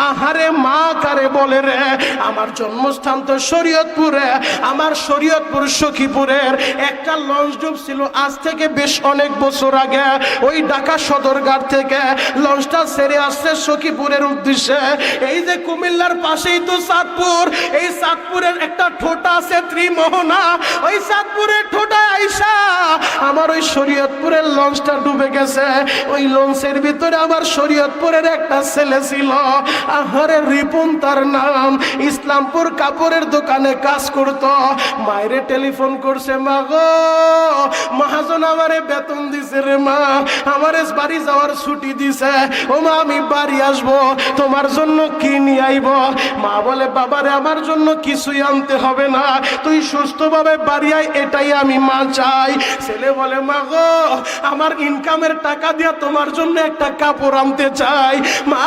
আহারে মা কারে বলে রে, আমার জন্মস্থান তো শরীয়তপুরে, আমার শরীয়তপুর সখীপুরের একটা লঞ্চ ডুবছিল আজ থেকে বেশ অনেক বছর আগে। ওই ঢাকা সদরঘাট থেকে লঞ্চটা ছেড়ে আসছে সখীপুরের উদ্দেশ্যে। এই যে কুমিল্লার পাশেই তো চাঁদপুর, এই চাঁদপুরের একটা ঠোঁটা আছে ত্রিমোহনা, ওই চাঁদপুরের ঠোঁটায় আইসা আমার ওই শরীয়তপুরের লঞ্চটা ডুবে গেছে। ওই লঞ্চের ভিতরে আমার শরীয়তপুরের একটা ছেলে ছিল, আহারে রিপন তার নাম, ইসলামপুর কাপড়ের দোকানে কাজ করত। মায়েরে টেলিফোন করছে, মা গো মহাজন আমারে বেতন দিছে রে মা, আমারে বাড়ি যাওয়ার ছুটি দিছে, ও মা আমি বাড়ি আসবো, তোমার জন্য কি নিয়ে আইব? মা বলে বাবারে আমার জন্য কিছুই আনতে হবে না, তুই সুস্থভাবে বাড়ি আয়, এটাই আমি মা চাই। ছেলে বলে মা গো আমার ইনকামের টাকা দিয়া তোমার জন্য একটা কাপড় আনতে চাই। মা